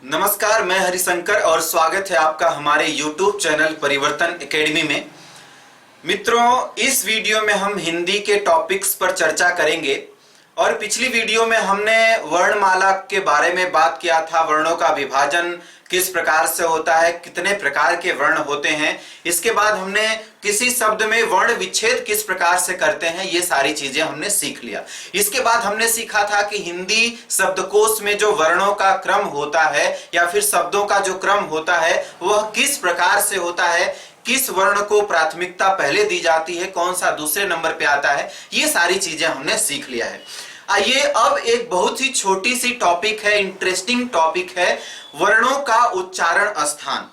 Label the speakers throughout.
Speaker 1: नमस्कार, मैं हरिशंकर और स्वागत है आपका हमारे YouTube चैनल परिवर्तन एकेडमी में। मित्रों, इस वीडियो में हम हिंदी के टॉपिक्स पर चर्चा करेंगे और पिछली वीडियो में हमने वर्णमाला के बारे में बात किया था। वर्णों का विभाजन किस प्रकार से होता है, कितने प्रकार के वर्ण होते हैं। इसके बाद हमने किसी शब्द में वर्ण विच्छेद किस प्रकार से करते हैं, ये सारी चीजें हमने सीख लिया। इसके बाद हमने सीखा था कि हिंदी शब्दकोश में जो वर्णों का क्रम होता है या फिर शब्दों का जो क्रम होता है वह किस प्रकार से होता है, किस वर्ण को प्राथमिकता पहले दी जाती है, कौन सा दूसरे नंबर पे आता है, ये सारी चीजें हमने सीख लिया है। आइए अब एक बहुत ही छोटी सी टॉपिक है, इंटरेस्टिंग टॉपिक है, वर्णों का उच्चारण स्थान।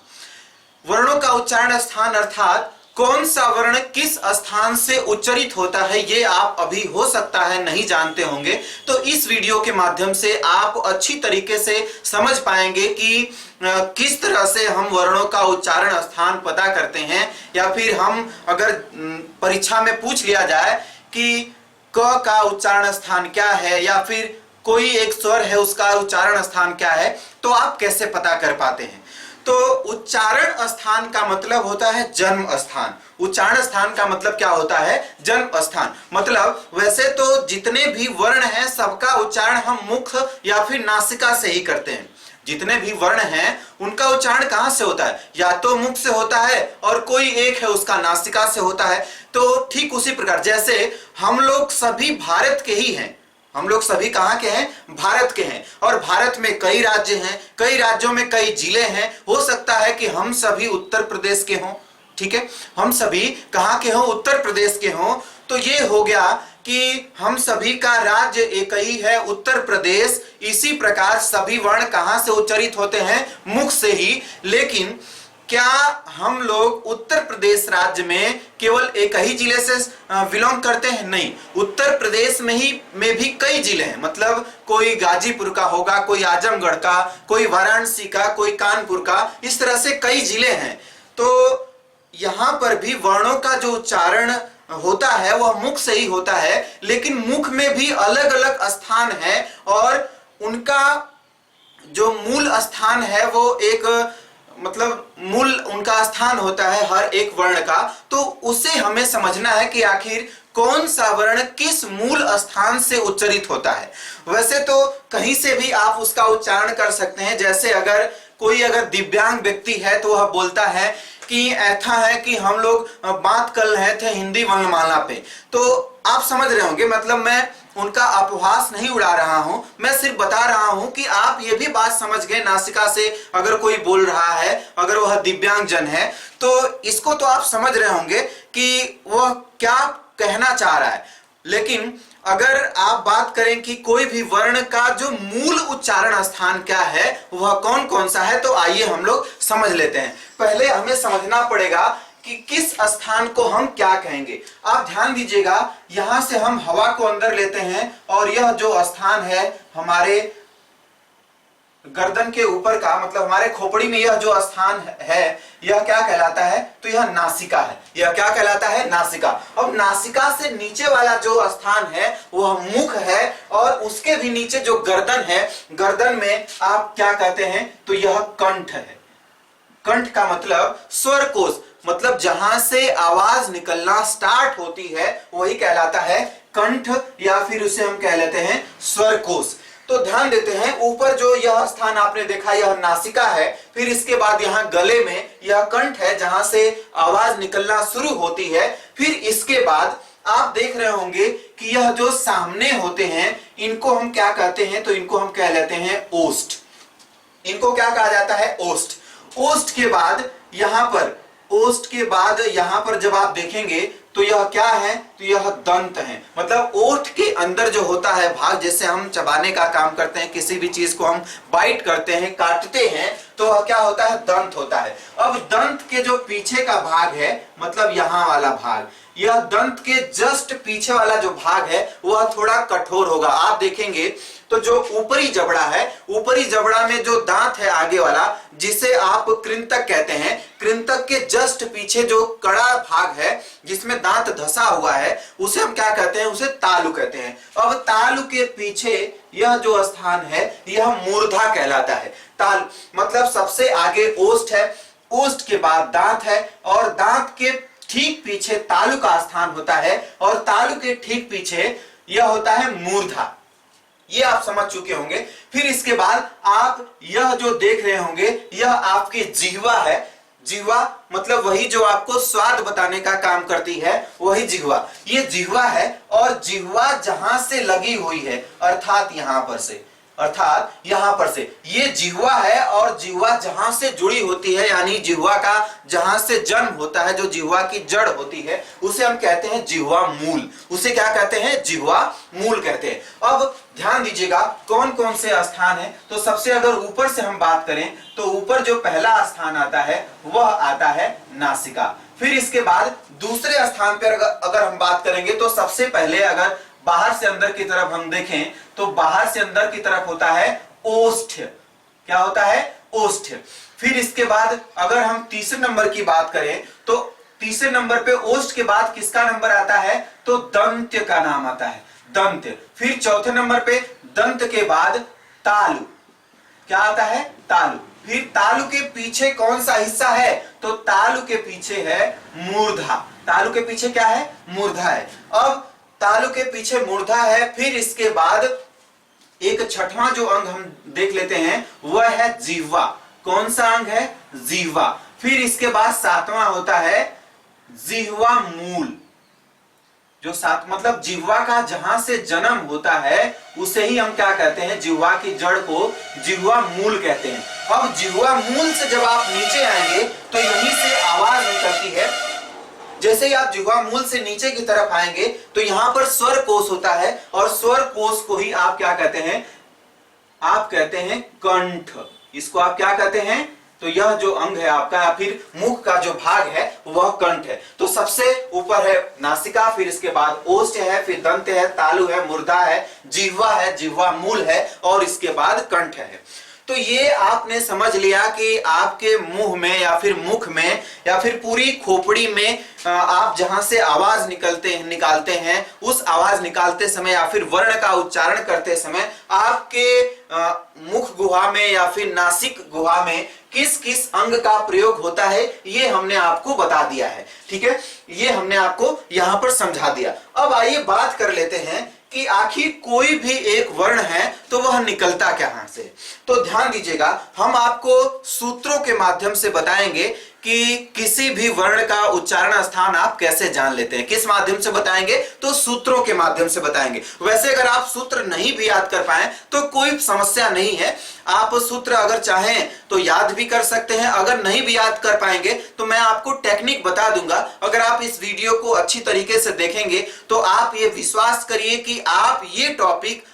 Speaker 1: वर्णों का उच्चारण स्थान अर्थात कौन सा वर्ण किस स्थान से उच्चरित होता है, ये आप अभी हो सकता है नहीं जानते होंगे। तो इस वीडियो के माध्यम से आप अच्छी तरीके से समझ पाएंगे कि किस तरह से हम वर्णों का उच्चारण स्थान पता करते हैं, या फिर हम अगर परीक्षा में पूछ लिया जाए कि क का उच्चारण स्थान क्या है या फिर कोई एक स्वर है उसका उच्चारण स्थान क्या है, तो आप कैसे पता कर पाते हैं। तो उच्चारण स्थान का मतलब होता है जन्म स्थान। उच्चारण स्थान का मतलब क्या होता है? जन्म स्थान। मतलब वैसे तो जितने भी वर्ण हैं सबका उच्चारण हम मुख या फिर नासिका से ही करते हैं। जितने भी वर्ण हैं उनका उच्चारण कहां से होता है? या तो मुख से होता है और कोई एक है उसका नासिका से होता है। तो ठीक उसी प्रकार जैसे हम लोग सभी भारत के ही हैं। हम लोग सभी कहां के हैं? भारत के हैं। और भारत में कई राज्य हैं, कई राज्यों में कई जिले हैं। हो सकता है कि हम सभी उत्तर प्रदेश के हों, ठीक है, हम सभी कहां के हों? उत्तर प्रदेश के हों। तो ये हो गया कि हम सभी का राज्य एक ही है, उत्तर प्रदेश। इसी प्रकार सभी वर्ण कहां से उच्चरित होते हैं? मुख से ही। लेकिन क्या हम लोग उत्तर प्रदेश राज्य में केवल एक ही जिले से बिलोंग करते हैं? नहीं, उत्तर प्रदेश में भी कई जिले हैं। मतलब कोई गाजीपुर का होगा, कोई आजमगढ़ का, कोई वाराणसी का, कोई कानपुर का, इस तरह से कई जिले हैं। तो यहां पर भी वर्णों का जो उच्चारण होता है वह मुख से ही होता है। लेकिन मुख में भी अलग अलग स्थान है और उनका जो मूल स्थान है वो एक मतलब मूल उनका स्थान होता है हर एक वर्ण का। तो उसे हमें समझना है कि आखिर कौन सा वर्ण किस मूल स्थान से उच्चरित होता है। वैसे तो कहीं से भी आप उसका उच्चारण कर सकते हैं। जैसे अगर कोई दिव्यांग व्यक्ति है तो वह बोलता है कि ऐसा है कि हम लोग बात कर रहे थे हिंदी वर्णमाला पे, तो आप समझ रहे होंगे। मतलब मैं उनका अपहास नहीं उड़ा रहा हूं, मैं सिर्फ बता रहा हूं कि आप ये भी बात समझ गए नासिका से अगर कोई बोल रहा है, अगर वह दिव्यांग जन है, तो इसको तो आप समझ रहे होंगे कि वह क्या कहना चाह रहा है। लेकिन अगर आप बात करें कि कोई भी वर्ण का जो मूल उच्चारण स्थान क्या है, वह कौन कौन सा है, तो आइए हम लोग समझ लेते हैं। पहले हमें समझना पड़ेगा कि किस स्थान को हम क्या कहेंगे। आप ध्यान दीजिएगा, यहां से हम हवा को अंदर लेते हैं और यह जो स्थान है हमारे गर्दन के ऊपर का, मतलब हमारे खोपड़ी में यह जो स्थान है यह क्या कहलाता है? तो यह नासिका है। यह क्या कहलाता है? नासिका। अब नासिका से नीचे वाला जो स्थान है वह मुख है और उसके भी नीचे जो गर्दन है, गर्दन में आप क्या कहते हैं? तो यह कंठ है। कंठ का मतलब स्वर कोश, मतलब जहां से आवाज निकलना स्टार्ट होती है वही कहलाता है कंठ, या फिर उसे हम कह लेते हैं स्वर कोश। तो ध्यान देते हैं, ऊपर जो यह स्थान आपने देखा यह नासिका है, फिर इसके बाद यहां गले में यह कंठ है जहां से आवाज निकलना शुरू होती है। फिर इसके बाद आप देख रहे होंगे कि यह जो सामने होते हैं इनको हम क्या कहते हैं? तो इनको हम कह लेते हैं ओष्ठ। इनको क्या कहा जाता है? ओष्ठ। ओष्ठ के बाद यहां पर, ओष्ठ के बाद यहां पर जब आप देखेंगे तो यह क्या है? तो यह दंत है। मतलब ओठ के अंदर जो होता है भाग, जैसे हम चबाने का काम करते हैं, किसी भी चीज को हम बाइट करते हैं, काटते हैं, तो वह क्या होता है? दंत होता है। अब दंत के जो पीछे का भाग है, मतलब यहां वाला भाग, यह दंत के जस्ट पीछे वाला जो भाग है वह थोड़ा कठोर होगा। आप देखेंगे तो जो ऊपरी जबड़ा है, ऊपरी जबड़ा में जो दांत है आगे वाला, जिसे आप कृंतक कहते हैं, कृंतक के जस्ट पीछे जो कड़ा भाग है जिसमें दांत धसा हुआ है, उसे हम क्या कहते हैं? उसे तालु कहते हैं। अब तालु के पीछे यह जो स्थान है यह मूर्धा कहलाता है। तालु मतलब सबसे आगे ओष्ठ है, ओष्ठ के बाद दांत है और दांत के ठीक पीछे तालु का स्थान होता है और तालु के ठीक पीछे यह होता है मूर्धा। ये आप समझ चुके होंगे। फिर इसके बाद आप यह जो देख रहे होंगे यह आपकी जिह्वा है। जिह्वा मतलब वही जो आपको स्वाद बताने का काम करती है, वही जिह्वा। ये जिह्वा है और जिह्वा जहां से लगी हुई है अर्थात यहां पर से, अर्थात यहां पर से ये जिह्वा है और जिह्वा जहां से जुड़ी होती है यानी जिह्वा का जहां से जन्म होता है, जो जिह्वा की जड़ होती है उसे हम कहते हैं जिह्वा मूल। उसे क्या कहते हैं? जिह्वा मूल कहते हैं। अब ध्यान दीजिएगा कौन कौन से स्थान है। तो सबसे अगर ऊपर से हम बात करें तो ऊपर जो पहला स्थान आता है वह आता है नासिका। फिर इसके बाद दूसरे स्थान पर अगर हम बात करेंगे तो सबसे पहले अगर बाहर से अंदर की तरफ हम देखें तो बाहर से अंदर की तरफ होता है ओष्ठ। क्या होता है? ओष्ठ। फिर इसके बाद अगर हम तीसरे नंबर की बात करें तो तीसरे नंबर पे ओष्ठ के बाद किसका नंबर आता है? तो दंत्य का नाम आता है, दंत्य। फिर चौथे नंबर पे दंत के बाद तालु। क्या आता है? तालु। फिर तालु के पीछे कौन सा हिस्सा है? तो तालु के पीछे है मूर्धा। तालु के पीछे क्या है? मूर्धा है। अब तालु के पीछे मूर्धा है। फिर इसके बाद एक छठवां जो अंग हम देख लेते हैं वह है जिह्वा। कौन सा अंग है? जिह्वा। फिर इसके बाद सातवां होता है जिह्वा मूल। जो सात मतलब जिह्वा का जहां से जन्म होता है उसे ही हम क्या कहते हैं? जिह्वा की जड़ को जिह्वा मूल कहते हैं। अब जिह्वा मूल से जब आप नीचे आएंगे तो यहीं से आवाज निकलती है। जैसे ही आप जिह्वा मूल से नीचे की तरफ आएंगे तो यहां पर स्वर कोश होता है और स्वर कोश को ही आप क्या कहते हैं? आप कहते हैं कंठ। इसको आप क्या कहते हैं? तो यह जो अंग है आपका या फिर मुख का जो भाग है वह कंठ है। तो सबसे ऊपर है नासिका, फिर इसके बाद ओष्ठ है, फिर दंत है, तालु है, मूर्धा है, जिह्वा है, जिह्वा मूल है और इसके बाद कंठ है। तो ये आपने समझ लिया कि आपके मुंह में या फिर मुख में या फिर पूरी खोपड़ी में आप जहां से आवाज निकालते हैं उस आवाज निकालते समय या फिर वर्ण का उच्चारण करते समय आपके मुख गुहा में या फिर नासिक गुहा में किस किस अंग का प्रयोग होता है ये हमने आपको बता दिया है। ठीक है, ये हमने आपको यहां पर समझा दिया। अब आइए बात कर लेते हैं कि आखिर कोई भी एक वर्ण है तो वह निकलता कहां से। तो ध्यान दीजिएगा, हम आपको सूत्रों के माध्यम से बताएंगे कि किसी भी वर्ण का उच्चारण स्थान आप कैसे जान लेते हैं। किस माध्यम से बताएंगे? तो सूत्रों के माध्यम से बताएंगे। वैसे अगर आप सूत्र नहीं भी याद कर पाए तो कोई समस्या नहीं है, आप सूत्र अगर चाहें तो याद भी कर सकते हैं। अगर नहीं भी याद कर पाएंगे तो मैं आपको टेक्निक बता दूंगा। अगर आप इस वीडियो को अच्छी तरीके से देखेंगे तो आप ये विश्वास करिए कि आप ये टॉपिक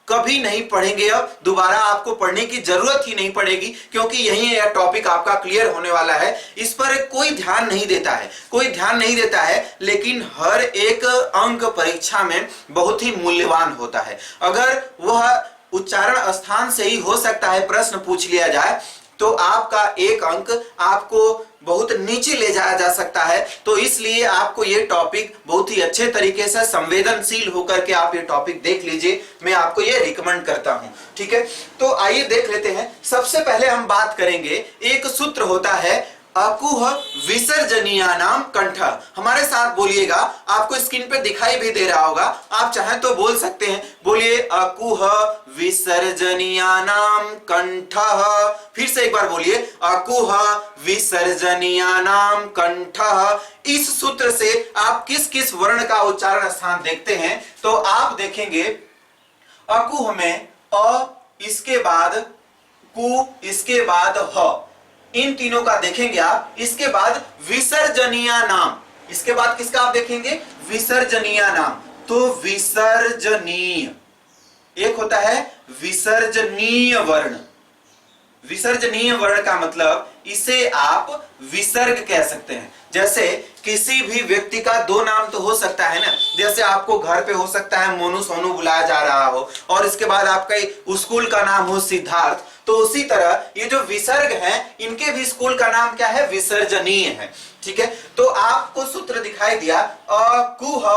Speaker 1: कभी नहीं पढ़ेंगे, अब दोबारा आपको पढ़ने की जरूरत ही नहीं पड़ेगी, क्योंकि यही यह टॉपिक आपका क्लियर होने वाला है। इस पर कोई ध्यान नहीं देता है, कोई ध्यान नहीं देता है, लेकिन हर एक अंक परीक्षा में बहुत ही मूल्यवान होता है। अगर वह उच्चारण स्थान से ही हो सकता है प्रश्न पूछ लिया जाए तो आपका एक अंक आपको बहुत नीचे ले जाया जा सकता है। तो इसलिए आपको ये टॉपिक बहुत ही अच्छे तरीके से संवेदनशील होकर के आप ये टॉपिक देख लीजिए, मैं आपको ये रिकमेंड करता हूं। ठीक है, तो आइए देख लेते हैं। सबसे पहले हम बात करेंगे, एक सूत्र होता है अकुह विसर्जनीयानाम कंठ। हमारे साथ बोलिएगा, आपको स्क्रीन पे दिखाई भी दे रहा होगा, आप चाहें तो बोल सकते हैं। बोलिए अकुह विसर्जनीयानाम कंठ। फिर से एक बार बोलिए अकुह विसर्जनीयानाम कंठ। इस सूत्र से आप किस किस वर्ण का उच्चारण स्थान देखते हैं तो आप देखेंगे अकुह में अ, इसके बाद कु, इसके बाद ह, इन तीनों का देखेंगे आप। इसके बाद विसर्जनीय नाम, इसके बाद किसका आप देखेंगे? विसर्जनीय नाम। तो विसर्जनीय एक होता है विसर्जनीय वर्ण। विसर्जनीय वर्ण का मतलब इसे आप विसर्ग कह सकते हैं। जैसे किसी भी व्यक्ति का दो नाम तो हो सकता है ना, जैसे आपको घर पे हो सकता है मोनू सोनू बुलाया जा रहा हो और इसके बाद आपका स्कूल का नाम हो सिद्धार्थ, तो उसी तरह ये जो विसर्ग है इनके भी स्कूल का नाम क्या है? विसर्जनीय है। ठीक है, तो आपको सूत्र दिखाई दिया अकुह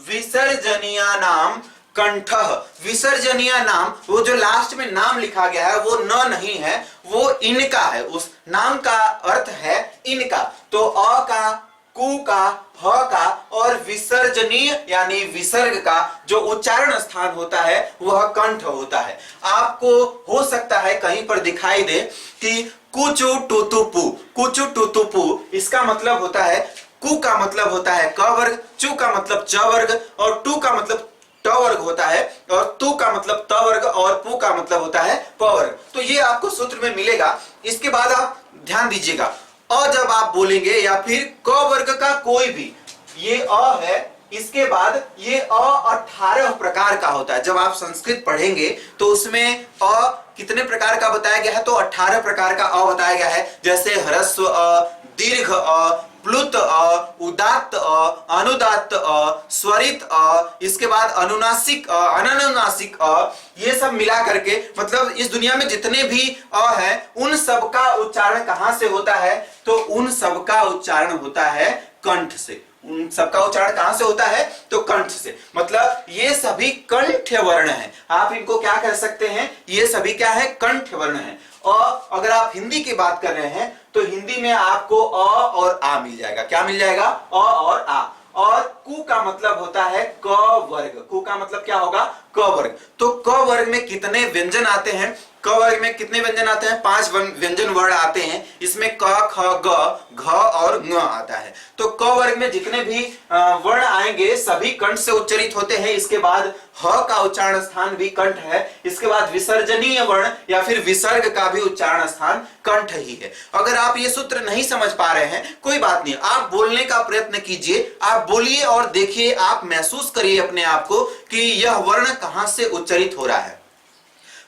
Speaker 1: विसर्जनीय नाम कंठः। विसर्जनीय नाम, वो जो लास्ट में नाम लिखा गया है वो न नहीं है, वो इनका है, उस नाम का अर्थ है इनका। तो अ का, कु का, ह का और विसर्जनीय यानी विसर्ग का जो उच्चारण स्थान होता है वह कंठ होता है। आपको हो सकता है कहीं पर दिखाई दे कि कुचु टुतुपु, कुचु टुतुपु, इसका मतलब होता है, कु का मतलब होता है क वर्ग, चु का मतलब च वर्ग और टू का मतलब ट वर्ग होता है और तु का मतलब त वर्ग और पु का मतलब होता है प वर्ग। तो ये आपको सूत्र में मिलेगा। इसके बाद आप ध्यान दीजिएगा, अ जब आप बोलेंगे या फिर क वर्ग का कोई भी, ये अ है, इसके बाद ये अ 18 प्रकार का होता है। जब आप संस्कृत पढ़ेंगे तो उसमें अ कितने प्रकार का बताया गया है, तो 18 प्रकार का अ बताया गया है। जैसे ह्रस्व अ, दीर्घ अ, प्लुत अ, उदात्त अ, अनुदात्त अ, स्वरित अ, इसके बाद अनुनासिक अ, अननुनासिक अ, ये सब मिला करके मतलब इस दुनिया में जितने भी अ है उन सब का उच्चारण कहां से होता है, तो उन सब का उच्चारण होता है कंठ से। उन सबका उच्चारण कहां से होता है, तो कंठ से। मतलब ये सभी कंठ वर्ण है। आप इनको क्या कह सकते हैं, ये सभी क्या है, कंठ वर्ण है। और अगर आप हिंदी की बात कर रहे हैं तो हिंदी में आपको अ और आ मिल जाएगा। क्या मिल जाएगा, अ और आ। और कु का मतलब होता है क वर्ग, कु का मतलब क्या होगा, क वर्ग। तो क वर्ग में कितने व्यंजन आते हैं, क वर्ग में कितने व्यंजन आते हैं, 5 व्यंजन वर्ण आते हैं। इसमें क, ख, ग, घ और ङ आता है। तो क वर्ग में जितने भी वर्ण आएंगे सभी कंठ से उच्चारित होते हैं। इसके बाद ह का उच्चारण स्थान भी कंठ है। इसके बाद विसर्जनीय वर्ण या फिर विसर्ग का भी उच्चारण स्थान कंठ ही है। अगर आप ये सूत्र नहीं समझ पा रहे हैं कोई बात नहीं, आप बोलने का प्रयत्न कीजिए, आप बोलिए और देखिए, आप महसूस करिए अपने आप को कि यह वर्ण कहां से उच्चारित हो रहा है।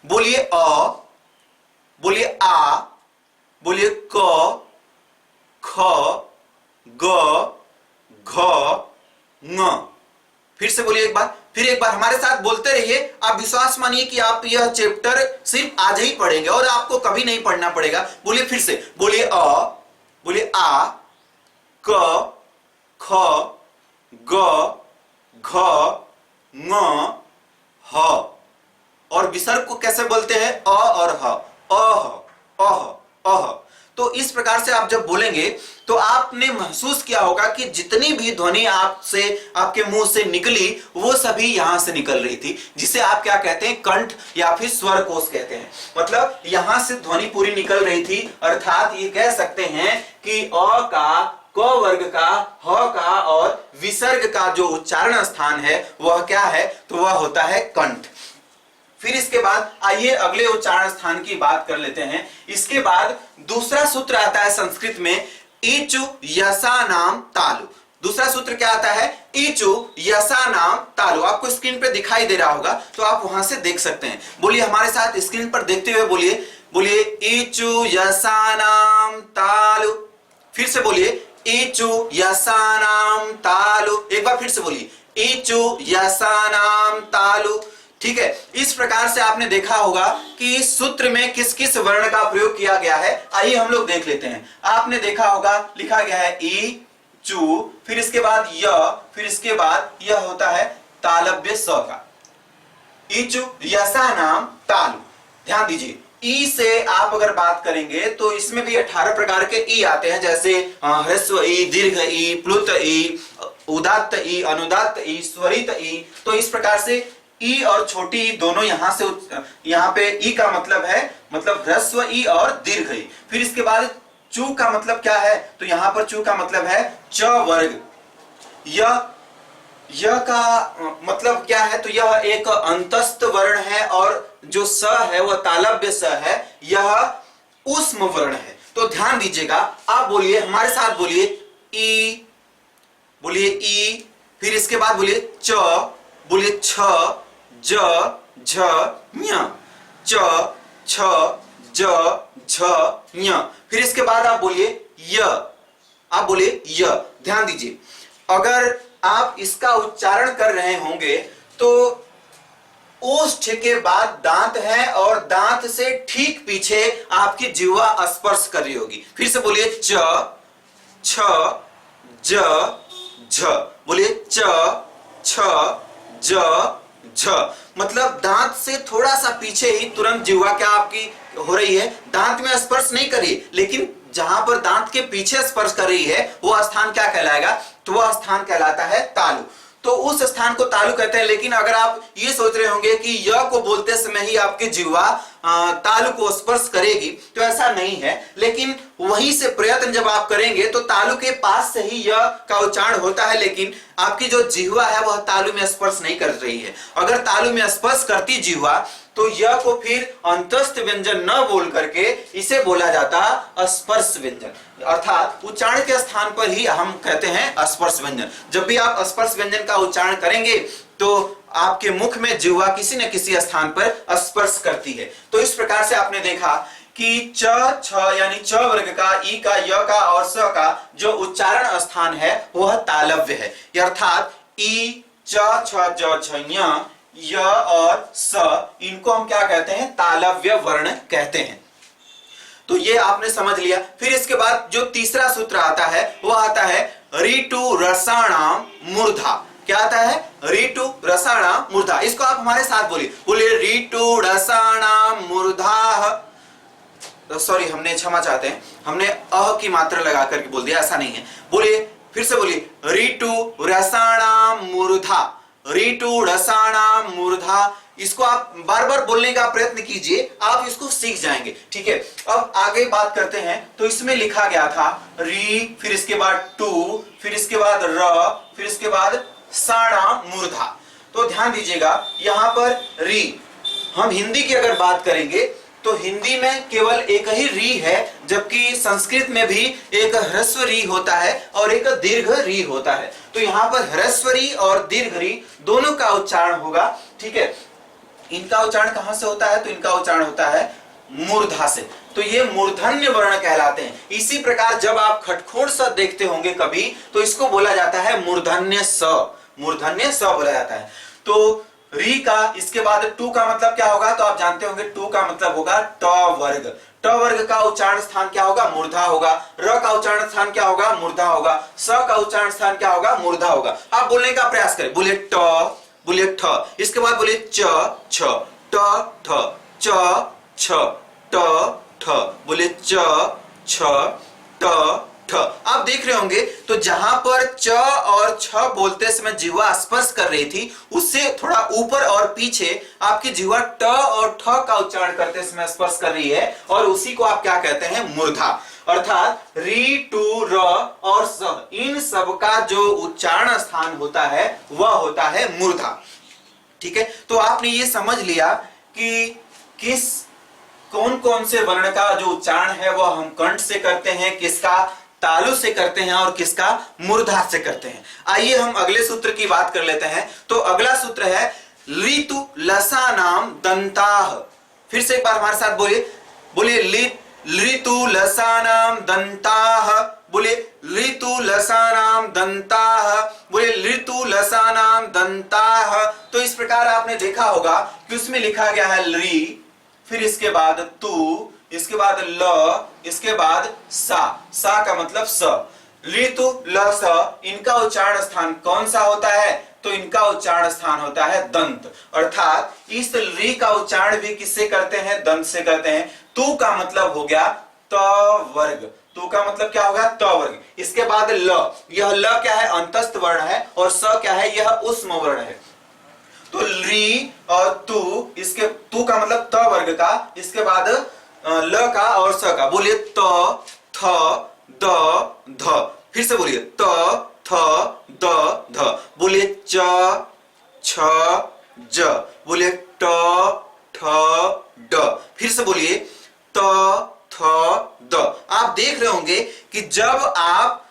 Speaker 1: बोलिए अ, बोलिए आ, बोलिए क, ख, ग, घ, ङ। फिर से बोलिए एक बार, फिर एक बार हमारे साथ बोलते रहिए। आप विश्वास मानिए कि आप यह चैप्टर सिर्फ आज ही पढ़ेंगे और आपको कभी नहीं पढ़ना पड़ेगा। बोलिए फिर से, बोलिए अ, बोलिए आ, क, ख, ग, घ, ङ, ह। और विसर्ग को कैसे बोलते हैं, अ और ह, अह, अह, अह। तो इस प्रकार से आप जब बोलेंगे तो आपने महसूस किया होगा कि जितनी भी ध्वनि आपसे, आपके मुंह से निकली वो सभी यहां से निकल रही थी, जिसे आप क्या कहते हैं, कंठ या फिर स्वर कोश कहते हैं। मतलब यहां से ध्वनि पूरी निकल रही थी, अर्थात ये कह सकते हैं कि अ का, क वर्ग का, ह का और विसर्ग का जो उच्चारण स्थान है वह क्या है, तो वह होता है कंठ। फिर इसके बाद आइए अगले उच्चारण स्थान की बात कर लेते हैं। इसके बाद दूसरा सूत्र आता है संस्कृत में, ईचु यसानाम तालु। दूसरा सूत्र क्या आता है, ईचु यसानाम तालु। आपको स्क्रीन पे दिखाई दे रहा होगा तो आप वहां से देख सकते हैं। बोलिए हमारे साथ स्क्रीन पर देखते हुए बोलिए, बोलिए ईचु यसानाम तालु। फिर से बोलिए ईचु यसानाम तालु। एक बार फिर से बोलिए ईचु यसानाम तालु। ठीक है, इस प्रकार से आपने देखा होगा कि इस सूत्र में किस किस वर्ण का प्रयोग किया गया है। आइए हम लोग देख लेते हैं। आपने देखा होगा लिखा गया है ई चू, फिर इसके बाद य, फिर इसके बाद यह होता है तालव्य स का, ईचु यसानाम तालु। ध्यान दीजिए, ई से आप अगर बात करेंगे तो इसमें भी 18 प्रकार के ई आते हैं, जैसे ह्रस्व ई, दीर्घ ई, प्लुत ई, उदात्त ई, अनुदात्त ई, स्वरित ई। तो इस प्रकार से ई और छोटी ई दोनों यहां से, यहां पे ई का मतलब है, मतलब ह्रस्व ई और दीर्घ ई। फिर इसके बाद चू का मतलब क्या है, तो यहां पर चू का मतलब है च वर्ग। यह का मतलब क्या है, तो यह एक अंतस्थ वर्ण है और जो स है वह तालव्य स है, यह ऊष्म वर्ण है। तो ध्यान दीजिएगा, आप बोलिए हमारे साथ, बोलिए ई, बोलिए ई, फिर इसके बाद बोलिए च, बोलिए छ, ज, झ, ञ, च, छ, ज, झ, ञ। फिर इसके बाद आप बोलिए य, आप बोलिए य। ध्यान दीजिए, अगर आप इसका उच्चारण कर रहे होंगे तो ओष्ठ के बाद दांत है और दांत से ठीक पीछे आपकी जिह्वा स्पर्श कर रही होगी। फिर से बोलिए च, छ, ज, झ। बोलिए च, छ, ज, झ, मतलब दांत से थोड़ा सा पीछे ही तुरंत जिह्वा क्या आपकी हो रही है, दांत में स्पर्श नहीं कर रही है, लेकिन जहां पर दांत के पीछे स्पर्श कर रही है वो स्थान क्या कहलाएगा, तो वह स्थान कहलाता है तालु। तो उस स्थान को तालु कहते हैं। लेकिन अगर आप ये सोच रहे होंगे कि य को बोलते समय ही आपकी जिह्वा तालु को स्पर्श करेगी, तो ऐसा नहीं है। लेकिन वहीं से प्रयत्न जब आप करेंगे तो तालु के पास से ही य का उच्चारण होता है, लेकिन आपकी जो जिह्वा है वह तालु में स्पर्श नहीं कर रही है। अगर तालु में स्पर्श करती जिह्वा तो य को फिर अंतस्थ व्यंजन न बोल करके इसे बोला जाता स्पर्श व्यंजन, अर्थात उच्चारण के स्थान पर ही हम कहते हैं स्पर्श व्यंजन। जब भी आप स्पर्श व्यंजन का उच्चारण करेंगे तो आपके मुख में जिह्वा किसी न किसी स्थान पर स्पर्श करती है। तो इस प्रकार से आपने देखा कि च छ यानी च वर्ग का, ई का, य का और स का जो उच्चारण स्थान है वह तालव्य है, अर्थात ई, च, छ, ज, छ, य और स, इनको हम क्या कहते हैं, तालव्य वर्ण कहते हैं। तो ये आपने समझ लिया। फिर इसके बाद जो तीसरा सूत्र आता है वह आता है ऋतु रसाणाम मूर्धा। क्या आता है, ऋतु रसाणाम मूर्धा। इसको आप हमारे साथ बोलिए, बोलिए ऋतु रसाणाम मूर्धा। सॉरी, हमने क्षमा चाहते हैं, हमने अ की मात्रा लगा करके बोल दिया, ऐसा नहीं है। बोलिए, फिर से बोलिए ऋतु रसाणाम मूर्धा, ऋतु रसाणाम मूर्धा। इसको आप बार बार बोलने का प्रयत्न कीजिए, आप इसको सीख जाएंगे। ठीक है, अब आगे बात करते हैं। तो इसमें लिखा गया था री, फिर इसके बाद टू, फिर इसके बाद र, फिर इसके बाद साणाम मूर्धा। तो ध्यान दीजिएगा, यहां पर री, हम हिंदी की अगर बात करेंगे तो हिंदी में केवल एक ही री है, जबकि संस्कृत में भी एक ह्रस्व री होता है और एक दीर्घ री होता है। तो यहाँ पर ह्रस्व री और दीर्घ री दोनों का उच्चारण होगा। ठीक है, इनका उच्चारण कहां से होता है, तो इनका उच्चारण होता है मूर्धा से। तो ये मूर्धन्य वर्ण कहलाते हैं। इसी प्रकार जब आप खटखोड़ स देखते होंगे कभी, तो इसको बोला जाता है मूर्धन्य स, मूर्धन्य स बोला जाता है। तो री का, इसके बाद टू का मतलब क्या होगा, तो आप जानते होंगे टू का मतलब होगा ट वर्ग। ट वर्ग का उच्चारण स्थान क्या होगा, मूर्धा होगा। र का उच्चारण स्थान क्या होगा, मूर्धा होगा। स का उच्चारण स्थान क्या होगा, मूर्धा होगा। आप बोलने का प्रयास करें, बोलिए ट, बोलिए ठ, इसके बाद बोलिए च छ, ट ठ, च छ, ट ठ, बोलिए च छ, ट ठ। आप देख रहे होंगे, तो जहां पर च और छ बोलते समय जिह्वा स्पर्श कर रही थी, उससे थोड़ा ऊपर और पीछे आपकी जिह्वा ट और ठ का उच्चारण करते समय स्पर्श कर रही है, और उसी को आप क्या कहते हैं, मूर्धा। अर्थात री, टू, र और स, इन सब का जो उच्चारण स्थान होता है वह होता है मूर्धा। ठीक है, तो आपने ये समझ लिया कि कौन कौन से वर्ण का जो उच्चारण है वह हम कंठ से करते हैं, किसका तालु से करते हैं और किसका मूर्धा से करते हैं। आइए हम अगले सूत्र की बात कर लेते हैं। तो अगला सूत्र है ऋतु लसानाम दंताः। फिर से एक बार हमारे साथ बोलिए, बोलिए ऋतु लसानाम दंताः, बोलिए ऋतु लसानाम दंताः, बोलिए ऋतु लसानाम दंताः। तो इस प्रकार आपने देखा होगा कि उसमें लिखा गया है री, फिर इसके बाद तू, इसके बाद ल, इसके बाद सा, सा का मतलब स। ऋतु ल स, इनका उच्चारण स्थान कौन सा होता है, तो इनका उच्चारण स्थान होता है दंत। अर्थात इस री का उच्चारण भी किससे करते हैं, दंत से करते हैं। तू का मतलब हो गया त वर्ग, तू का मतलब क्या होगा, त वर्ग। इसके बाद ल, यह ल क्या है, अंतस्थ वर्ण है, और स क्या है, यह उष्म वर्ण है। तो री और तू, इसके तू का मतलब त वर्ग का, इसके बाद ल का और स का। बोलिए त, थ, द, ध। फिर से बोलिए त, थ, द, ध। बोलिए च, छ, ज। बोलिए ट, ठ, ड। फिर से बोलिए त, थ, द। आप देख रहे होंगे कि जब आप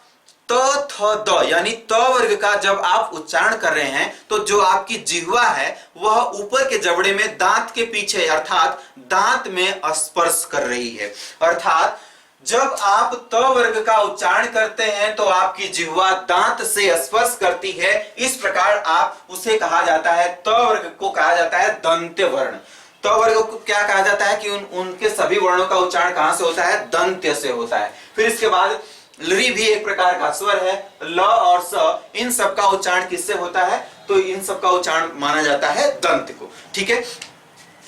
Speaker 1: त, थ, द यानी त वर्ग का जब आप उच्चारण कर रहे हैं, तो जो आपकी जिह्वा है वह ऊपर के जबड़े में दांत के पीछे अर्थात दांत में स्पर्श कर रही है। अर्थात जब आप त वर्ग का उच्चारण करते हैं तो आपकी जिह्वा दांत से स्पर्श करती है। इस प्रकार आप उसे कहा जाता है, त वर्ग को कहा जाता है दंत्य वर्ण। त वर्ग को क्या कहा जाता है कि उनके सभी वर्णों का उच्चारण कहां से होता है, दंत्य से होता है। फिर इसके बाद लरी भी एक प्रकार का स्वर है, ल और स, इन सब का उच्चारण किससे होता है, तो इन सब का उच्चारण माना जाता है दंत को। ठीक है,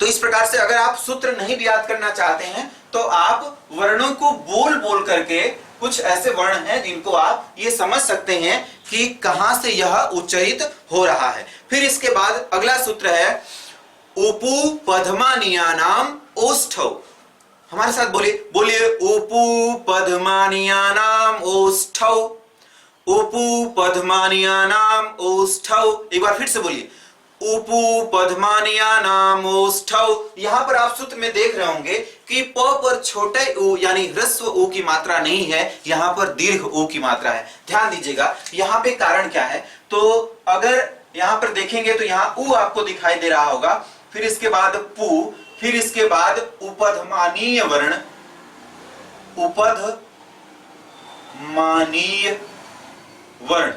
Speaker 1: तो इस प्रकार से अगर आप सूत्र नहीं भी याद करना चाहते हैं तो आप वर्णों को बोल बोल करके, कुछ ऐसे वर्ण हैं जिनको आप ये समझ सकते हैं कि कहां से यह उच्चारित हो रहा है। फिर इसके बाद अगला सूत्र है उपू पद्मानियानाम ओष्ठौ। हमारे साथ बोलिए उपू पद्मानियानाम ओष्ठौ, उपू पद्मानियानाम ओष्ठौ। एक बार फिर से बोलिए उपू पद्मानियानाम ओष्ठौ। यहां पर आप सूत्र में देख रहे होंगे कि प पर छोटे उ यानी ह्रस्व उ की मात्रा नहीं है, यहां पर दीर्घ उ की मात्रा है। ध्यान दीजिएगा यहां पे कारण क्या है। तो अगर यहां पर देखेंगे तो यहां उ आपको दिखाई दे रहा होगा, फिर इसके बाद पू, फिर इसके बाद उपधमानीय वर्ण, उपधमानीय वर्ण,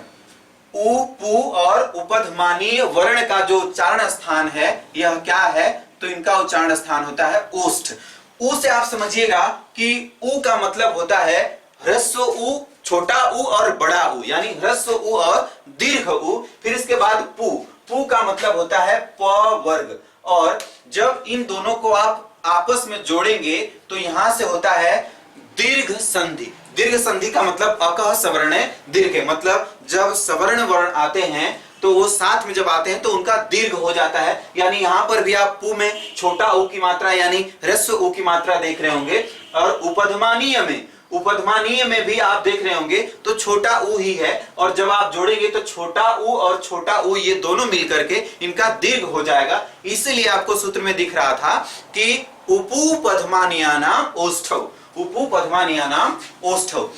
Speaker 1: उ पू और उपधमानीय वर्ण का जो उच्चारण स्थान है यह क्या है, तो इनका उच्चारण स्थान होता है ओष्ठ। उ से आप समझिएगा कि उ का मतलब होता है ह्रस्व उ, छोटा उ और बड़ा उ, यानी ह्रस्व उ और दीर्घ उ। फिर इसके बाद पू, पू का मतलब होता है प वर्ग, और जब इन दोनों को आप आपस में जोड़ेंगे तो यहां से होता है दीर्घ संधि। दीर्घ संधि का मतलब अकह सवर्ण दीर्घ, मतलब जब सवर्ण वर्ण आते हैं तो वो साथ में जब आते हैं तो उनका दीर्घ हो जाता है। यानी यहां पर भी आप पू में छोटा उ की मात्रा यानी ह्रस्व उ की मात्रा देख रहे होंगे, और उपधमानीय में भी आप देख रहे होंगे तो छोटा उ ही है, और जब आप जोड़ेंगे तो छोटा उ और छोटा उ ये दोनों मिलकर के इनका दीर्घ हो जाएगा। इसलिए आपको सूत्र में दिख रहा था कि उपू पद्मानियानाम ओष्ठौ, उपू पद्मानियानाम ओष्ठौ।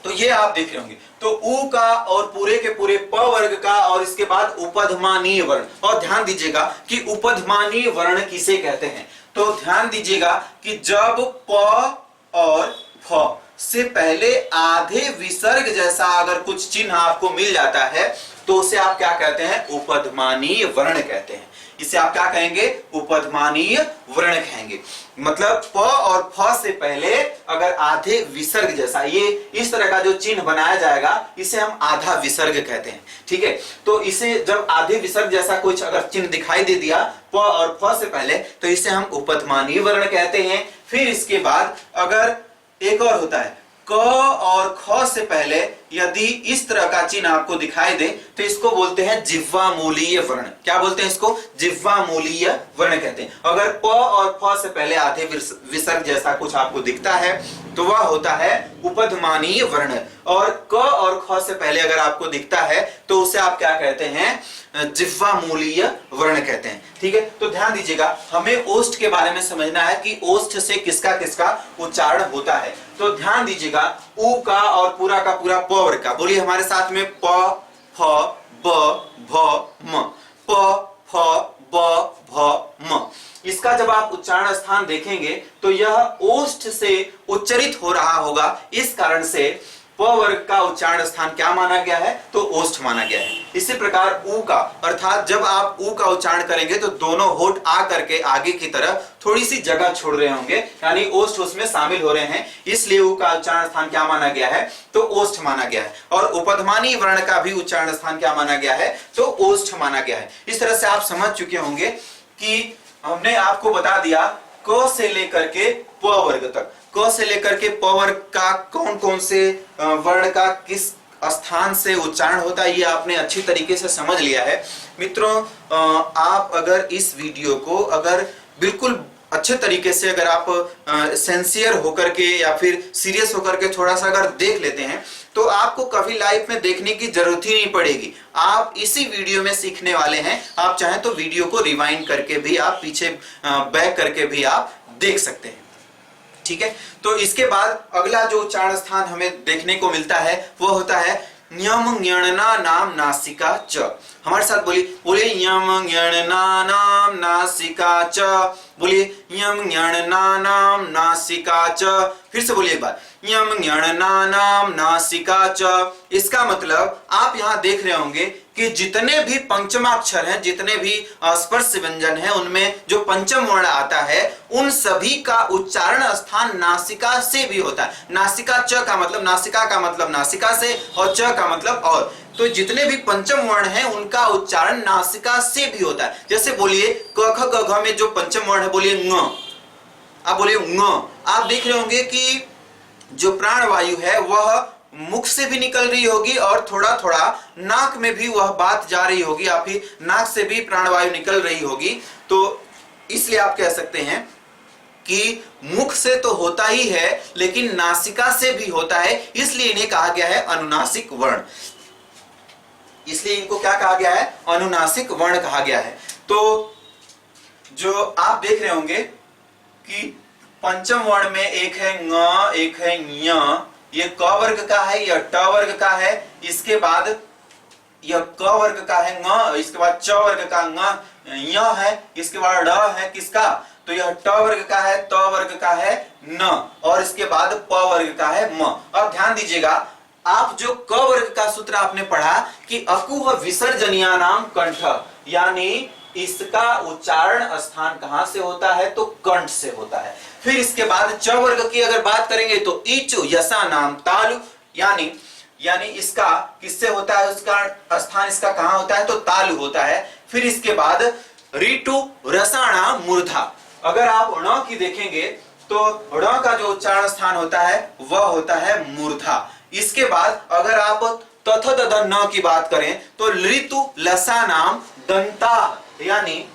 Speaker 1: तो ये आप देख रहे होंगे। तो उ का और पूरे के पूरे प वर्ग का और इसके बाद उपधमानीय वर्ण। और ध्यान दीजिएगा कि उपधमानीय वर्ण किसे कहते हैं, तो ध्यान दीजिएगा कि जब प और फ से पहले आधे विसर्ग जैसा अगर कुछ चिन्ह आपको मिल जाता है तो उसे आप क्या कहते हैं, उपधमानीय वर्ण कहते हैं। इसे आप क्या कहेंगे, उपधमानीय वर्ण कहेंगे। मतलब प और फ से पहले अगर आधे विसर्ग जैसा ये इस तरह का जो चिन्ह बनाया जाएगा इसे हम आधा विसर्ग कहते हैं। ठीक है, तो इसे जब आधे विसर्ग जैसा कुछ अगर चिन्ह दिखाई दे दिया प और फ से पहले तो इसे हम उपधमानीय वर्ण कहते हैं। फिर इसके बाद अगर एक और होता है क और ख से पहले यदि इस तरह का चिन्ह आपको दिखाई दे तो इसको बोलते हैं जिह्वामूलीय वर्ण। क्या बोलते हैं इसको, जिह्वामूलीय वर्ण कहते हैं। अगर प और फ से पहले आधे विसर्ग जैसा कुछ आपको दिखता है तो वह होता है उपधमानीय वर्ण, और क और ख से पहले अगर आपको दिखता है तो उसे आप क्या कहते हैं, जिह्वामूलीय वर्ण कहते हैं। ठीक है, तो ध्यान दीजिएगा हमें ओष्ठ के बारे में समझना है कि ओष्ठ से किसका किसका उच्चारण होता है। तो ध्यान दीजिएगा उ का और पूरा का पूरा प वर्ग का, बोलिए हमारे साथ में प फ ब भ म, प फ ब भ म। इसका जब आप उच्चारण स्थान देखेंगे तो यह ओष्ठ से उच्चरित हो रहा होगा, इस कारण से प वर्ग का उच्चारण स्थान क्या माना गया है, तो ओष्ठ माना गया है। इसी प्रकार उ का, अर्थात जब आप उ का उच्चारण करेंगे तो दोनों होठ आ करके आगे की तरफ थोड़ी सी जगह छोड़ रहे होंगे, यानी ओष्ठ उसमें शामिल हो रहे हैं, इसलिए उ का उच्चारण स्थान क्या माना गया है, तो ओष्ठ माना गया है। और उपधमानीय वर्ण का भी उच्चारण स्थान क्या माना गया है, तो ओष्ठ माना गया है। इस तरह से आप समझ चुके होंगे कि हमने आपको बता दिया क से लेकर के प वर्ग तक, क से लेकर के प वर्ग का कौन कौन से वर्ण का किस स्थान से उच्चारण होता है, ये आपने अच्छी तरीके से समझ लिया है। मित्रों, आप अगर इस वीडियो को अगर बिल्कुल अच्छे तरीके से अगर आप सिंसियर होकर के या फिर सीरियस होकर के थोड़ा सा अगर देख लेते हैं तो आपको कभी लाइफ में देखने की जरूरत ही नहीं पड़ेगी। आप इसी वीडियो में सीखने वाले हैं। आप चाहें तो वीडियो को रिवाइंड करके भी आप पीछे बैक करके भी आप देख सकते हैं। ठीक है, तो इसके बाद अगला जो उच्चारण स्थान हमें देखने को मिलता है वो होता है ञम ञणना नाम नासिका च। हमारे साथ बोलिए यम ञणना नाम नासिका च, बोलिए यम ञणना नाम नासिका च। फिर से बोलिए एक बार, यम ञणना नाम नासिका च। इसका मतलब आप यहां देख रहे होंगे कि जितने भी पंचमाक्षर हैं, जितने भी स्पर्श व्यंजन हैं, उनमें जो पंचम वर्ण आता है उन सभी का उच्चारण स्थान नासिका से भी होता है। नासिका, च का मतलब नासिका का मतलब नासिका से, और च का मतलब और। तो जितने भी पंचम वर्ण हैं उनका उच्चारण नासिका से भी होता है। जैसे बोलिए क ख ग घ में जो पंचम वर्ण है, बोलिए ङ, आप बोलिए ङ। आप देख रहे होंगे कि जो प्राण वायु है वह मुख से भी निकल रही होगी और थोड़ा थोड़ा नाक में भी वह बात जा रही होगी, आप ही नाक से भी प्राणवायु निकल रही होगी। तो इसलिए आप कह सकते हैं कि मुख से तो होता ही है लेकिन नासिका से भी होता है, इसलिए इन्हें कहा गया है अनुनासिक वर्ण। इसलिए इनको क्या कहा गया है? अनुनासिक वर्ण कहा गया है। तो जो आप देख रहे होंगे कि पंचम वर्ण में एक है ङ, एक है ञ, ये क वर्ग का है, यह ट वर्ग का है, इसके बाद यह क वर्ग का है ङ, इसके बाद च वर्ग का ङ, य है, इसके बाद ड है किसका? तो यह ट वर्ग का है, त वर्ग का है न, और इसके बाद प वर्ग का है म। अब ध्यान दीजिएगा, आप जो क वर्ग का सूत्र आपने पढ़ा कि अकुह विसर्जनीया नाम कंठ, यानी इसका उच्चारण स्थान कहां से होता है? तो कंठ से होता है। फिर इसके बाद च वर्ग की अगर बात करेंगे तो इचु यसा नाम तालु, यानी इसका किससे होता है? उसका स्थान इसका कहां होता है? तो तालु होता है। फिर इसके बाद ऋतु रसाणा मूर्धा, अगर आप ण की देखेंगे तो ण का जो उच्चारण स्थान होता है वह होता है मूर्धा। इसके बाद अगर आप तथ तथ न की बात करें तो ऋतु लसा नाम दंता, यानी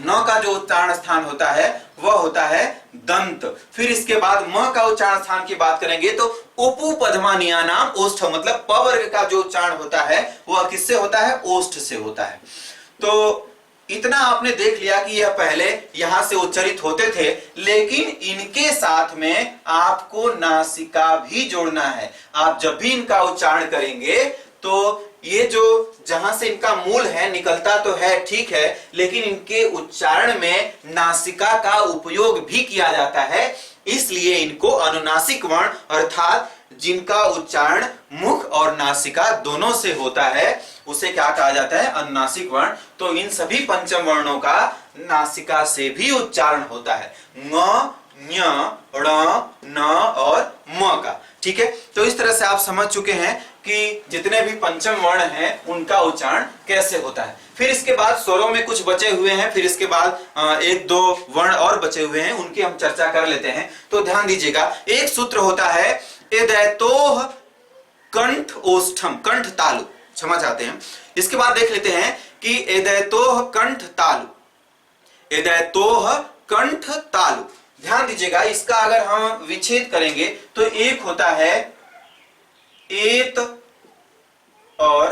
Speaker 1: न का जो उच्चारण स्थान होता है वह होता है दंत। फिर इसके बाद म का उच्चारण स्थान की बात करेंगे तो उपु पद्मानिया नाम ओष्ठ, मतलब प वर्ग का जो उच्चारण होता है वह किससे होता है? ओष्ठ से होता है। तो इतना आपने देख लिया कि यह पहले यहां से उच्चारित होते थे, लेकिन इनके साथ में आपको नासिका भी जोड़ना है। आप जब भी इनका उच्चारण करेंगे तो ये जो जहां से इनका मूल है निकलता तो है, ठीक है, लेकिन इनके उच्चारण में नासिका का उपयोग भी किया जाता है, इसलिए इनको अनुनासिक वर्ण अर्थात जिनका उच्चारण मुख और नासिका दोनों से होता है उसे क्या कहा जाता है? अनुनासिक वर्ण। तो इन सभी पंचम वर्णों का नासिका से भी उच्चारण होता है, ङ, ञ, ण, न और म का। ठीक है, तो इस तरह से आप समझ चुके हैं कि जितने भी पंचम वर्ण हैं उनका उच्चारण कैसे होता है। फिर इसके बाद स्वरों में कुछ बचे हुए हैं, फिर इसके बाद एक दो वर्ण और बचे हुए हैं, उनकी हम चर्चा कर लेते हैं। तो ध्यान दीजिएगा, एक सूत्र होता है एदैतोह कंठ ओष्ठम, कंठ तालु, क्षमा चाहते हैं। इसके बाद देख लेते हैं कि एदैतोह कंठ तालु, एदैतोह कंठ तालु। ध्यान दीजिएगा, इसका अगर हम विच्छेद करेंगे तो एक होता है एत और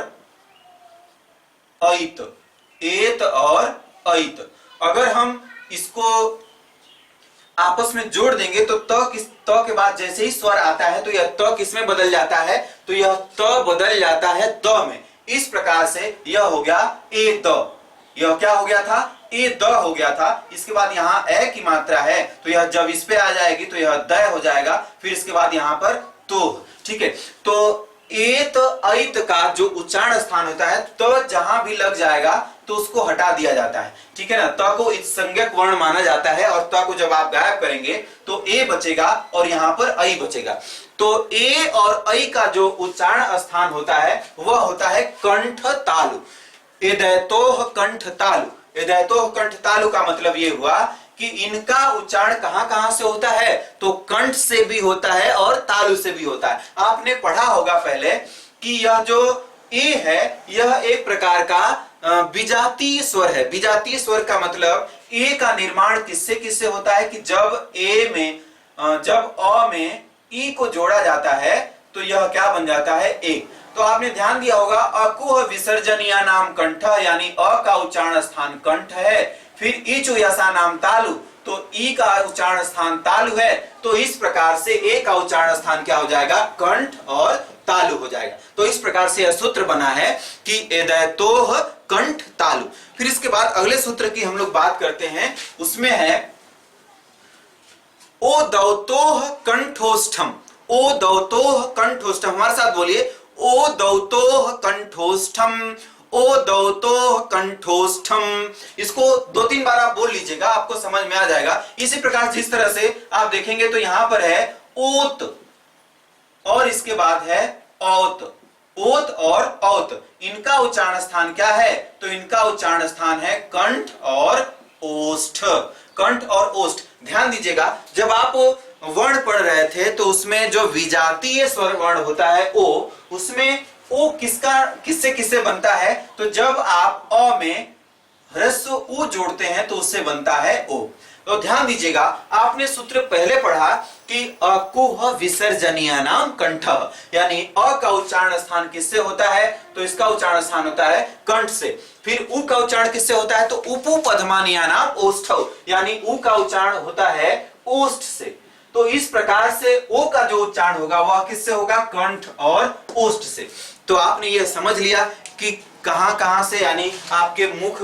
Speaker 1: ऐत, एत और ऐत। अगर हम इसको आपस में जोड़ देंगे तो त के बाद जैसे ही स्वर आता है तो यह त किस में बदल जाता है? तो यह त बदल जाता है द में। इस प्रकार से यह हो गया ए द, यह क्या हो गया था? ए द हो गया था। इसके बाद यहाँ ए की मात्रा है तो यह जब इस पे आ जाएगी तो यह द हो जाएगा। फिर इसके बाद यहाँ पर तो, ठीक है, तो एत ऐत का जो उच्चारण स्थान होता है तो जहां भी लग जाएगा तो उसको हटा दिया जाता है, ठीक है ना। त को इस संज्ञक वर्ण माना जाता है और त को जब आप गायब करेंगे तो ए बचेगा और यहाँ पर ऐ बचेगा। तो ए और ऐ का जो उच्चारण स्थान होता है वह होता है कंठ तालु, एदैतोह कंठ तालु। एदैतोह कंठ तालु का मतलब ये हुआ कि इनका उच्चारण कहां से होता है? तो कंठ से भी होता है और तालु से भी होता है। आपने पढ़ा होगा पहले कि यह जो ए है यह एक प्रकार का विजातीय स्वर है। विजातीय स्वर का मतलब ए का निर्माण किससे किससे होता है कि जब ए में जब अ में ई को जोड़ा जाता है तो यह क्या बन जाता है? ए। तो आपने ध्यान दिया होगा अकुह विसर्जनीया नाम कंठ, यानी अ का उच्चारण स्थान कंठ है। फिर इचु यसा नाम तालु, तो ई का उच्चारण स्थान तालु है। तो इस प्रकार से ए का उच्चारण स्थान क्या हो जाएगा? कंठ और तालु हो जाएगा। तो इस प्रकार से यह सूत्र बना है कि एदैतोह कंठ तालु। फिर इसके बाद अगले सूत्र की हम लोग बात करते हैं, उसमें है ओ दौतोह कंठोष्ठम। ओ दौतोह कंठोष्ठम, हमारे साथ बोलिए, ओ दौतोह कंठोष्ठम, ओदौतो कंठोष्ठम। इसको 2-3 बार आप बोल लीजिएगा, आपको समझ में आ जाएगा। इसी प्रकार जिस तरह से आप देखेंगे तो यहां पर है ओत और इसके बाद है औत। ओत और औत, इनका उच्चारण स्थान क्या है? तो इनका उच्चारण स्थान है कंठ और ओष्ठ। कंठ और ओष्ठ। ध्यान दीजिएगा, जब आप वर्ण पढ़ रहे थे तो उसमें जो विजातीय स्वर वर्ण होता है ओ, उसमें ओ किससे किससे बनता है? तो जब आप अ में ह्रस्व उ जोड़ते हैं तो उससे बनता है ओ। तो ध्यान दीजिएगा, आपने सूत्र पहले पढ़ा कि अकुह विसर्जनीयानाम कंठः, यानी अ का उच्चारण स्थान किससे होता है? तो इसका उच्चारण स्थान होता है कंठ से। फिर उ का उच्चारण किससे होता है? तो उपपद्मानीयानाम ओष्ठः, यानी उ का उच्चारण होता है ओष्ठ से। तो इस प्रकार से ओ का जो उच्चारण होगा वह किससे होगा? कंठ और ओष्ठ से। तो आपने यह समझ लिया कि कहां कहां से, यानी आपके मुख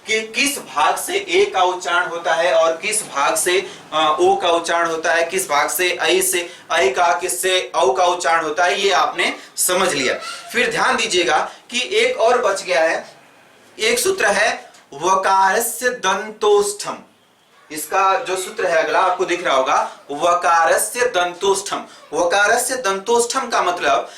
Speaker 1: कि किस भाग से ए का उच्चारण होता है और किस भाग से ओ का उच्चारण होता है, किस भाग से ऐ का, किससे औ का उच्चारण होता है, ये आपने समझ लिया। फिर ध्यान दीजिएगा कि एक और बच गया है, एक सूत्र है वकारस्य दंतोष्ठम। इसका जो सूत्र है अगला आपको दिख रहा होगा, वकारस्य दंतोष्ठम। वकारस्य दंतोष्ठम का मतलब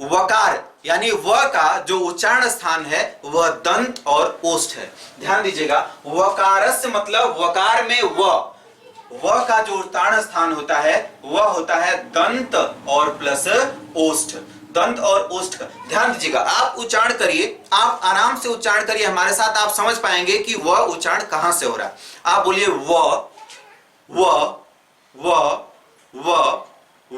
Speaker 1: वकार यानी व का जो उच्चारण स्थान है वह दंत और ओष्ठ है। ध्यान दीजिएगा, वकारस्य मतलब वकार में व का जो उच्चारण स्थान होता है वह होता है दंत और प्लस ओष्ठ। दंत और ओष्ठ का ध्यान दीजिएगा, आप उच्चारण करिए, आप आराम से उच्चारण करिए हमारे साथ, आप समझ पाएंगे कि वह उच्चारण कहां से हो रहा है। आप बोलिए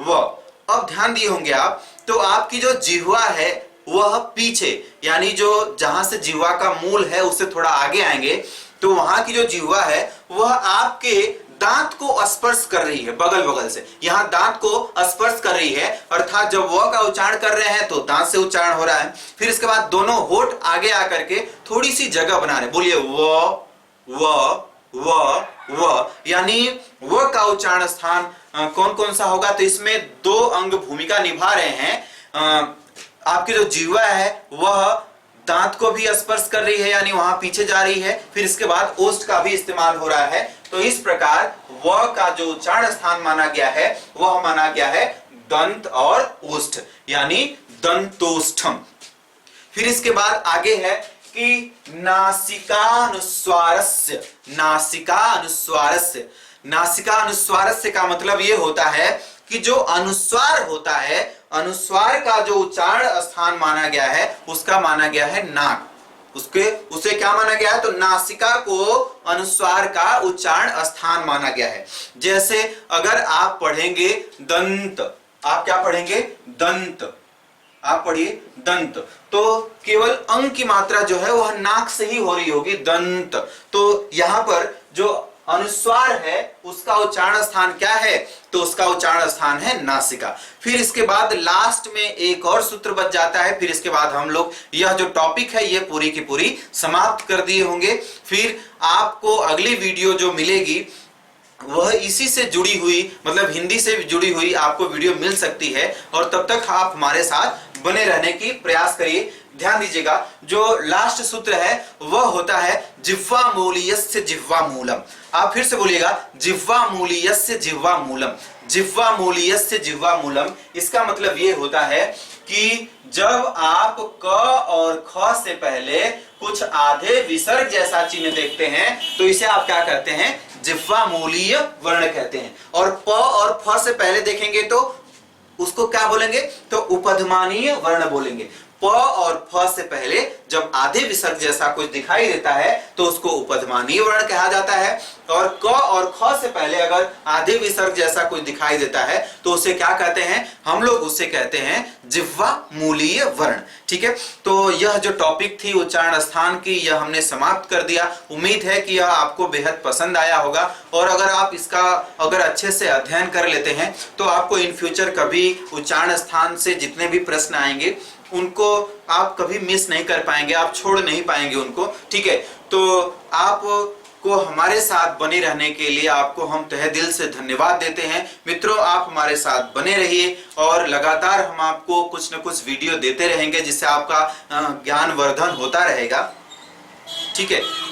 Speaker 1: व। अब ध्यान दिए होंगे आप, तो आपकी जो जिह्वा है वह पीछे, यानी जो जहां से जिह्वा का मूल है उससे थोड़ा आगे आएंगे, तो वहां की जो जिह्वा है वह आपके दांत को स्पर्श कर रही है, बगल बगल से यहां दांत को स्पर्श कर रही है, अर्थात जब व का उच्चारण कर रहे हैं तो दांत से उच्चारण हो रहा है। फिर इसके बाद दोनों होठ आगे आकर के थोड़ी सी जगह बना रहे, बोलिए व, यानी व का उच्चारण स्थान कौन कौन सा होगा? तो इसमें 2 अंग भूमिका निभा रहे हैं। आपकी जो जिह्वा है वह दांत को भी स्पर्श कर रही है, यानी वहां पीछे जा रही है। फिर इसके बाद ओष्ठ का भी इस्तेमाल हो रहा है। तो इस प्रकार व का जो उच्चारण स्थान माना गया है वह माना गया है दंत और ओष्ठ, यानी दंतोष्ठम। फिर इसके बाद आगे है कि नासिकानुस्वारस्य। नासिकानुस्वारस्य का मतलब यह होता है कि जो अनुस्वार होता है, अनुस्वार का जो उच्चारण स्थान माना गया है उसका माना गया है नाक। उसे क्या माना गया है? तो नासिका को अनुस्वार का उच्चारण स्थान माना गया है। जैसे अगर आप पढ़ेंगे दंत, आप क्या पढ़ेंगे? दंत, आप पढ़िए दंत, तो केवल अंग की मात्रा जो है वह नाक से ही हो रही होगी, दंत। तो यहां पर जो अनुस्वार है उसका उच्चारण स्थान क्या है? तो उसका उच्चारण स्थान है नासिका। फिर इसके बाद लास्ट में एक और सूत्र बच जाता है। फिर इसके बाद हम लोग यह जो टॉपिक है ये पूरी की पूरी समाप्त कर दिए होंगे। फिर आपको अगली वीडियो जो मिलेगी वह इसी से जुड़ी हुई, मतलब हिंदी से जुड़ी हुई आपको वीडियो मिल सकती है, और तब तक आप हमारे साथ बने रहने की प्रयास करिए। ध्यान दीजिएगा, जो लास्ट सूत्र है वह होता है जिह्वा मूलीयस्य जिह्वा मूलम। आप फिर से बोलिएगा, जिह्वा मूलीयस्य जिह्वा मूलम। जिह्वा मूलीयस्य जिह्वा मूलम, इसका मतलब ये होता है कि जब आप क और ख से पहले कुछ आधे विसर्ग जैसा चिन्ह देखते हैं तो इसे आप क्या कहते हैं? जिह्वा मूलीय वर्ण कहते हैं। और प और फ से पहले देखेंगे तो उसको क्या बोलेंगे? तो उपधमानीय वर्ण बोलेंगे। प और फ से पहले जब आधे विसर्ग जैसा कुछ दिखाई देता है तो उसको उपधमानीय वर्ण कहा जाता है, और क और ख से पहले अगर आधे विसर्ग जैसा कुछ दिखाई देता है तो उसे क्या कहते हैं? हम लोग उसे कहते हैं जिह्वा मूलीय वर्ण। ठीक है, तो यह जो टॉपिक थी उच्चारण स्थान की, यह हमने समाप्त कर दिया। उम्मीद है कि यह आपको बेहद पसंद आया होगा, और अगर आप इसका अच्छे से अध्ययन कर लेते हैं तो आपको इन फ्यूचर कभी उच्चारण स्थान से जितने भी प्रश्न आएंगे उनको आप कभी मिस नहीं कर पाएंगे, आप छोड़ नहीं पाएंगे उनको। ठीक है, तो आप को हमारे साथ बने रहने के लिए आपको हम तहे दिल से धन्यवाद देते हैं। मित्रों, आप हमारे साथ बने रहिए और लगातार हम आपको कुछ न कुछ वीडियो देते रहेंगे जिससे आपका ज्ञान वर्धन होता रहेगा। ठीक है।